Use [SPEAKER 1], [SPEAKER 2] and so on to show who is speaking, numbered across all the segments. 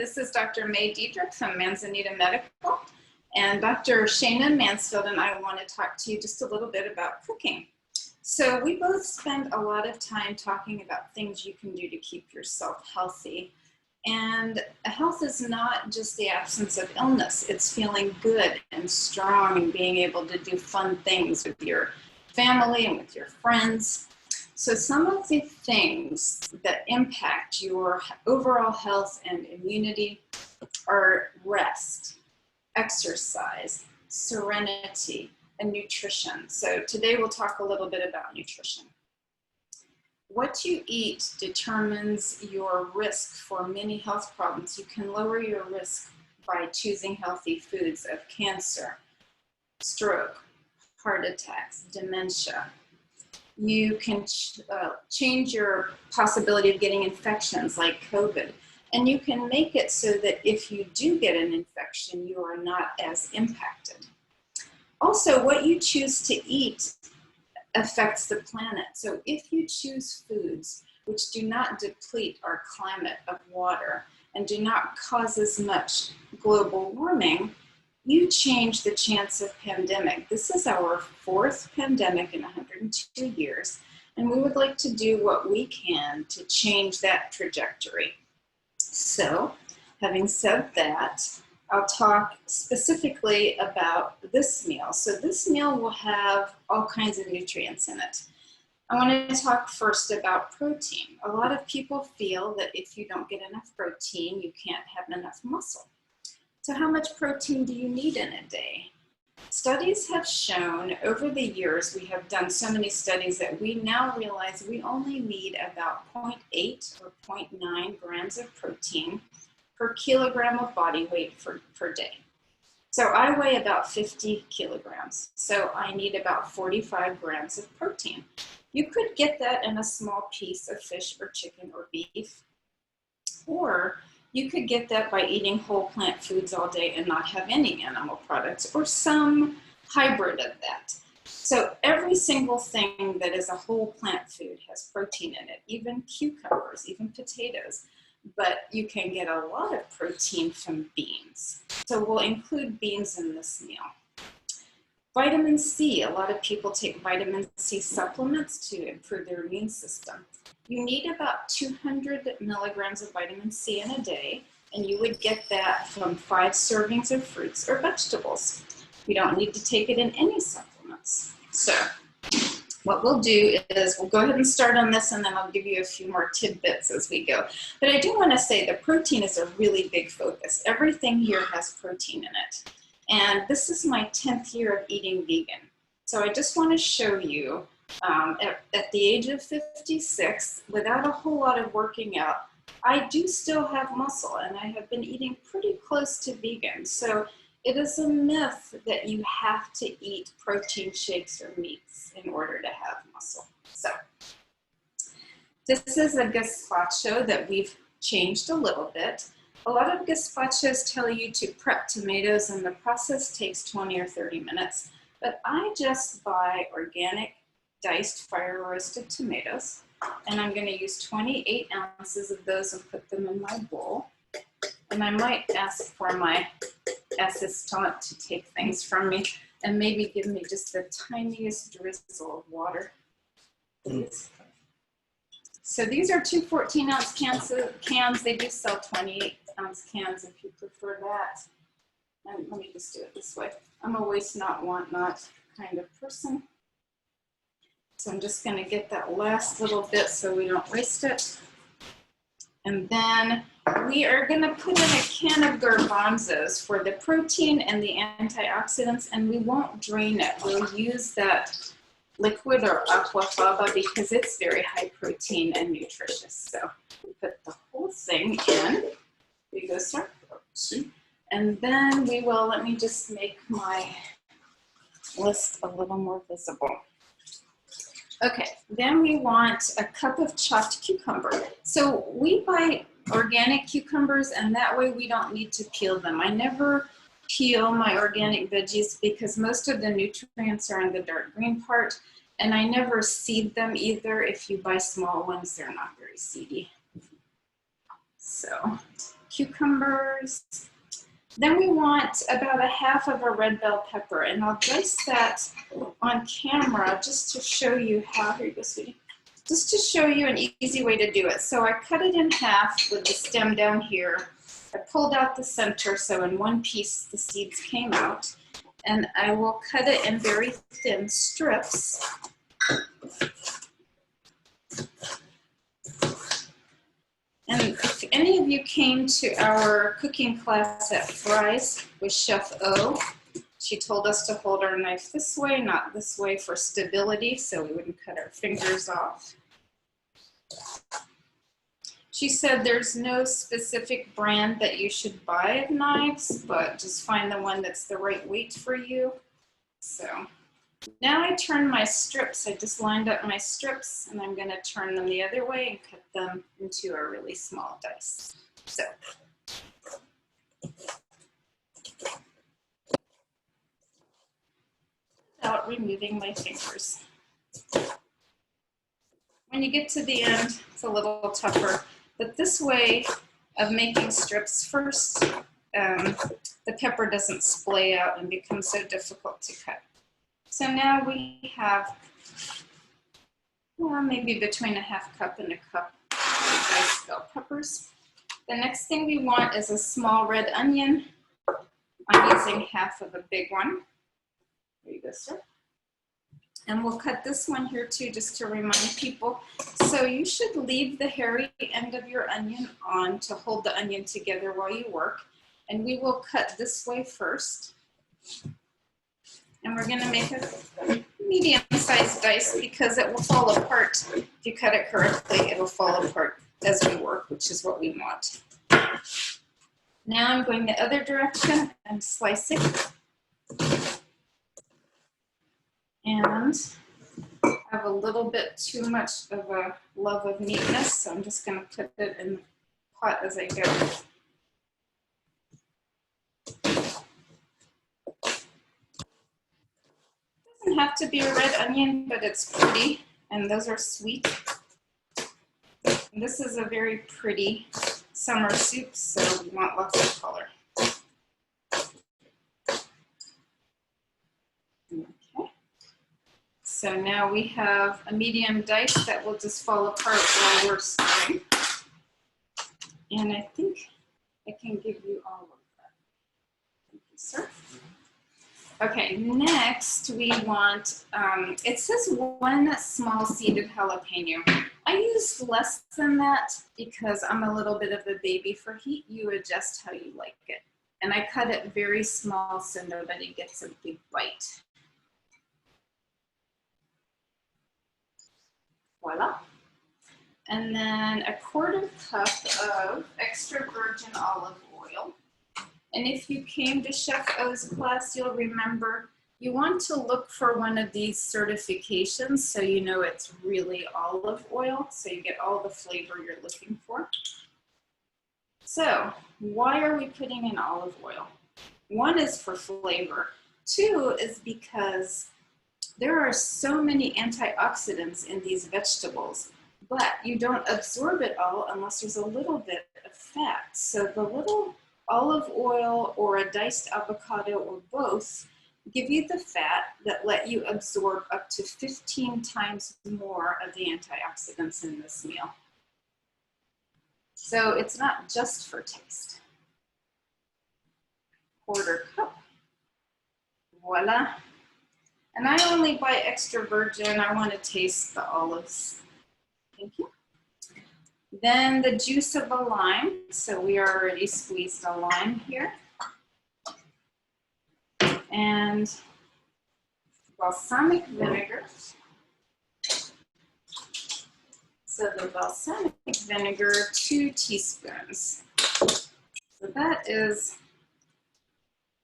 [SPEAKER 1] This is Dr. Mayy Deadrick from Manzanita Medical, and Dr. Shana Mansfield and I want to talk to you just a little bit about cooking. So we both spend a lot of time talking about things you can do to keep yourself healthy. And health is not just the absence of illness, it's feeling good and strong and being able to do fun things with your family and with your friends. So some of the things that impact your overall health and immunity are rest, exercise, serenity, and nutrition. So today we'll talk a little bit about nutrition. What you eat determines your risk for many health problems. You can lower your risk by choosing healthy foods of cancer, stroke, heart attacks, dementia. You can change your possibility of getting infections like COVID. And you can make it so that if you do get an infection, you are not as impacted. Also, what you choose to eat affects the planet. So if you choose foods which do not deplete our climate of water and do not cause as much global warming, you change the chance of pandemic. This is our 4th pandemic in 102 years, and we would like to do what we can to change that trajectory. So, having said that, I'll talk specifically about this meal. So this meal will have all kinds of nutrients in it. I want to talk first about protein. A lot of people feel that if you don't get enough protein, you can't have enough muscle. So how much protein do you need in a day? Studies have shown over the years, we have done so many studies that we now realize we only need about 0.8 or 0.9 grams of protein per kilogram of body weight per day. So I weigh about 50 kilograms, so I need about 45 grams of protein. You could get that in a small piece of fish or chicken or beef, or you could get that by eating whole plant foods all day and not have any animal products, or some hybrid of that. So every single thing that is a whole plant food has protein in it, even cucumbers, even potatoes. But you can get a lot of protein from beans. So we'll include beans in this meal. Vitamin C, a lot of people take vitamin C supplements to improve their immune system. You need about 200 milligrams of vitamin C in a day, and you would get that from 5 servings of fruits or vegetables. You don't need to take it in any supplements. So what we'll do is we'll go ahead and start on this, and then I'll give you a few more tidbits as we go. But I do want to say that protein is a really big focus. Everything here has protein in it. And this is my 10th year of eating vegan. So I just want to show you at the age of 56, without a whole lot of working out, I do still have muscle, and I have been eating pretty close to vegan. So it is a myth that you have to eat protein shakes or meats in order to have muscle. So this is a gazpacho that we've changed a little bit. A lot of gazpachos tell you to prep tomatoes, and the process takes 20 or 30 minutes. But I just buy organic diced fire roasted tomatoes, and I'm going to use 28 ounces of those and put them in my bowl. And I might ask for my assistant to take things from me and maybe give me just the tiniest drizzle of water, please. So these are two 14-ounce cans. They do sell 28-ounce cans if you prefer that. And let me just do it this way. I'm a waste not, want not kind of person. So I'm just going to get that last little bit so we don't waste it. And then we are going to put in a can of garbanzos for the protein and the antioxidants, and we won't drain it. We'll use that liquid or aquafaba because it's very high protein and nutritious. So we put the whole thing in. Here you go, sir. And then we will, let me just make my list a little more visible. Okay, then we want a cup of chopped cucumber. So we buy organic cucumbers, and that way we don't need to peel them. I never peel my organic veggies because most of the nutrients are in the dark green part, and I never seed them either. If you buy small ones, they're not very seedy. So cucumbers. Then we want about a half of a red bell pepper, and I'll dice that on camera just to show you how, here you go, sweetie, just to show you an easy way to do it. So I cut it in half with the stem down here. I pulled out the center, so in one piece the seeds came out, and I will cut it in very thin strips. And if any of you came to our cooking class at Fry's with Chef O, she told us to hold our knife this way, not this way, for stability, so we wouldn't cut our fingers off. She said there's no specific brand that you should buy of knives, but just find the one that's the right weight for you. So now I turn my strips. I just lined up my strips, and I'm going to turn them the other way and cut them into a really small dice. So without removing my fingers. When you get to the end, it's a little tougher, but this way of making strips, first, the pepper doesn't splay out and become so difficult to cut. So now we have, well, maybe between a half cup and a cup of diced bell peppers. The next thing we want is a small red onion. I'm using half of a big one. There you go, sir. And we'll cut this one here too, just to remind people. So you should leave the hairy end of your onion on to hold the onion together while you work. And we will cut this way first. And we're going to make a medium-sized dice because it will fall apart. If you cut it correctly, it'll fall apart as we work, which is what we want. Now I'm going the other direction and slicing. And I have a little bit too much of a love of neatness, so I'm just going to put it in the pot as I go. Doesn't have to be a red onion, but it's pretty, and those are sweet. And this is a very pretty summer soup, so we want lots of color. Okay. So now we have a medium dice that will just fall apart while we're stirring. And I think I can give you all of that. Thank you, sir. Okay, next we want, it says 1 small seeded jalapeno. I used less than that because I'm a little bit of a baby for heat. You adjust how you like it. And I cut it very small so nobody gets a big bite. Voila. And then a 1/4 cup of extra virgin olive oil. And if you came to Chef O's class, you'll remember you want to look for one of these certifications so you know it's really olive oil, so you get all the flavor you're looking for. So why are we putting in olive oil? 1 is for flavor. 2 is because there are so many antioxidants in these vegetables, but you don't absorb it all unless there's a little bit of fat. So the little olive oil or a diced avocado or both give you the fat that let you absorb up to 15 times more of the antioxidants in this meal. So it's not just for taste. 1/4 cup. Voila. And I only buy extra virgin. I want to taste the olives. Thank you. Then the juice of a lime. So we already squeezed a lime here. And balsamic vinegar. So the balsamic vinegar, 2 teaspoons. So that is,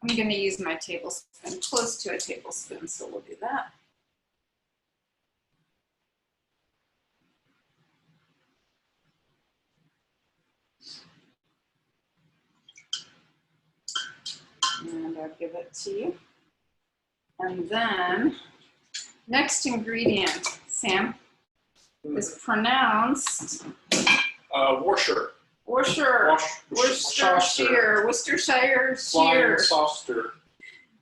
[SPEAKER 1] I'm going to use my tablespoon, close to a tablespoon, so we'll do that. And I'll give it to you. And then, next ingredient, Sam, is pronounced
[SPEAKER 2] Washer.
[SPEAKER 1] Worcestershire shear.
[SPEAKER 2] Saucer.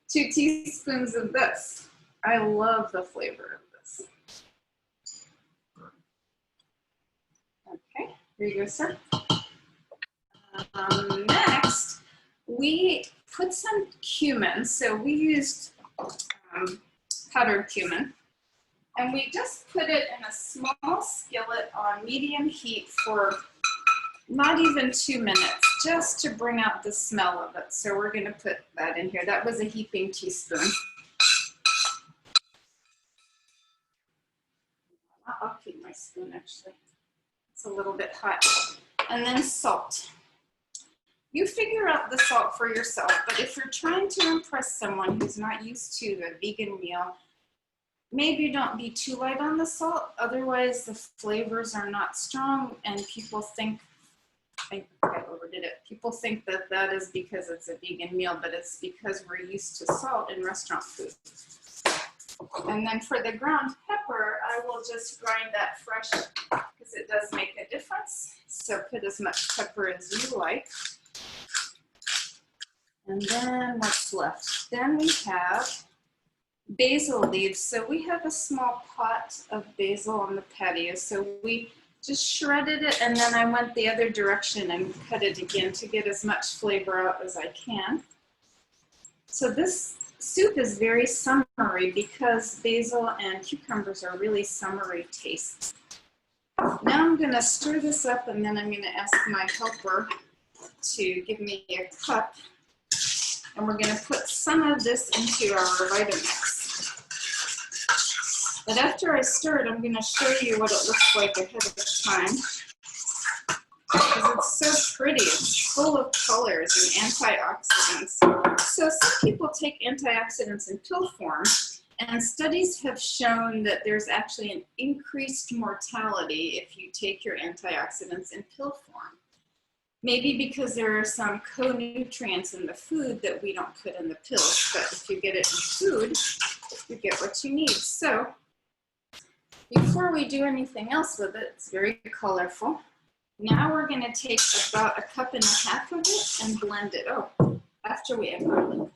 [SPEAKER 1] 2 teaspoons of this. I love the flavor of this. Okay, here you go, sir. Next, we put some cumin. So we used powdered cumin. And we just put it in a small skillet on medium heat for not even 2 minutes, just to bring out the smell of it. So we're going to put that in here. That was a heaping teaspoon. I'll keep my spoon, actually. It's a little bit hot. And then salt. You figure out the salt for yourself, but if you're trying to impress someone who's not used to the vegan meal, maybe don't be too light on the salt. Otherwise, the flavors are not strong, and people think, I overdid it. People think that that is because it's a vegan meal, but it's because we're used to salt in restaurant food. And then for the ground pepper, I will just grind that fresh because it does make a difference. So put as much pepper as you like. And then what's left? Then we have basil leaves. So we have a small pot of basil on the patio. So we just shredded it, and then I went the other direction and cut it again to get as much flavor out as I can. So this soup is very summery because basil and cucumbers are really summery tastes. Now I'm going to stir this up, and then I'm going to ask my helper to give me a cup, and we're going to put some of this into our Vitamix. But after I stir it, I'm going to show you what it looks like ahead of time, because it's so pretty. It's full of colors and antioxidants. So some people take antioxidants in pill form, and studies have shown that there's actually an increased mortality if you take your antioxidants in pill form. Maybe because there are some co-nutrients in the food that we don't put in the pills, but if you get it in food, you get what you need. So before we do anything else with it, it's very colorful. Now we're going to take about 1.5 cups of it and blend it. Oh, after we add garlic.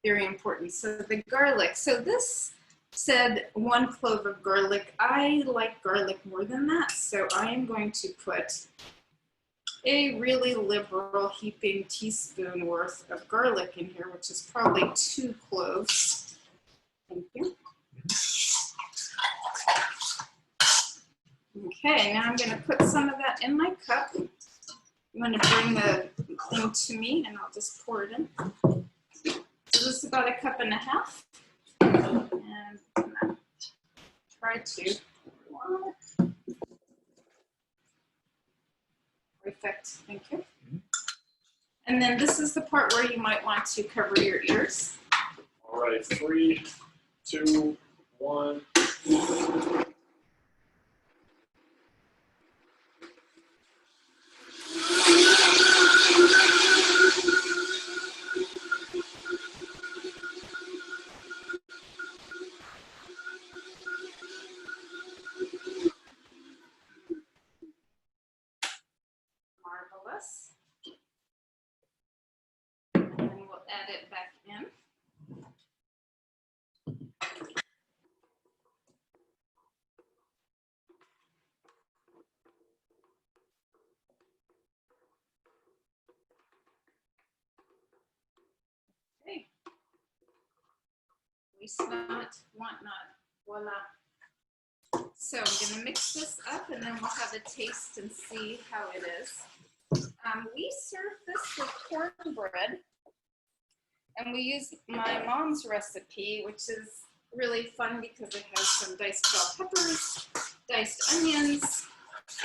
[SPEAKER 1] Very important. So the garlic. So this said 1 clove of garlic. I like garlic more than that, so I am going to put a really liberal heaping teaspoon worth of garlic in here, which is probably 2 cloves. Thank you. Okay, now I'm going to put some of that in my cup. I'm going to bring the thing to me, and I'll just pour it in. So this is about 1.5 cups. And I'm going to try to. Perfect, thank you. And then this is the part where you might want to cover your ears.
[SPEAKER 2] All right, 3, 2, 1.
[SPEAKER 1] Marvelous. And then we'll add it back in. Okay. We not, want not, voila. So I'm going to mix this up, and then we'll have a taste and see how it is. We serve this with cornbread, and we use my mom's recipe, which is really fun because it has some diced bell peppers, diced onions.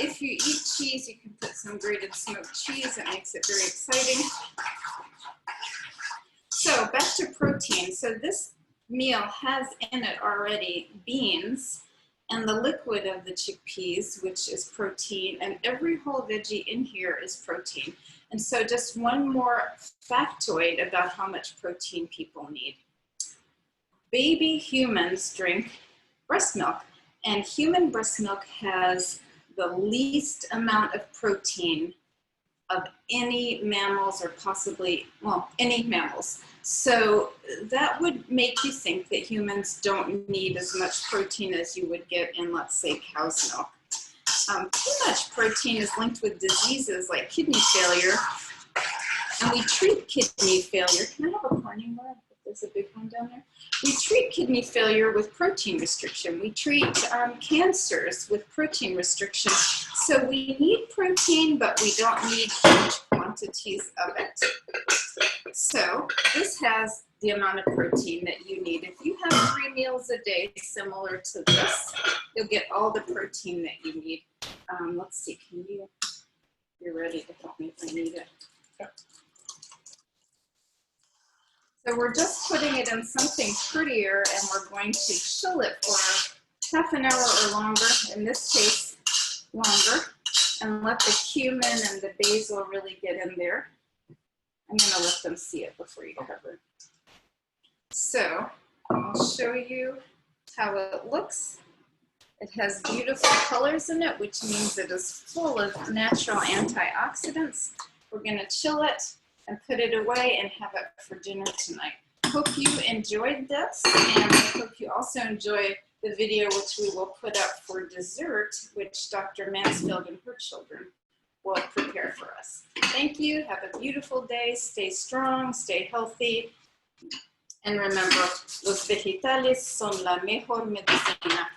[SPEAKER 1] If you eat cheese, you can put some grated smoked cheese. It makes it very exciting. So back to protein. So this meal has in it already beans and the liquid of the chickpeas, which is protein, and every whole veggie in here is protein. And so just one more factoid about how much protein people need. Baby humans drink breast milk, and human breast milk has the least amount of protein of any mammals, or possibly, well, any mammals. So that would make you think that humans don't need as much protein as you would get in, let's say, cow's milk. Too much protein is linked with diseases like kidney failure, and we treat kidney failure. Can I have a corning bar? There's a big one down there. We treat kidney failure with protein restriction. We treat cancers with protein restriction. So we need protein, but we don't need huge quantities of it. So this has the amount of protein that you need. If you have 3 meals a day similar to this, you'll get all the protein that you need. Let's see, you're ready to help me if I need it. So we're just putting it in something prettier, and we're going to chill it for half an hour or longer, in this case, longer, and let the cumin and the basil really get in there. I'm gonna let them see it before you cover it. So I'll show you how it looks. It has beautiful colors in it, which means it is full of natural antioxidants. We're gonna chill it and put it away and have it for dinner tonight. Hope you enjoyed this, and I hope you also enjoy the video which we will put up for dessert, which Dr. Mansfield and her children will prepare for us. Thank you, have a beautiful day, stay strong, stay healthy, and remember, los vegetales son la mejor medicina.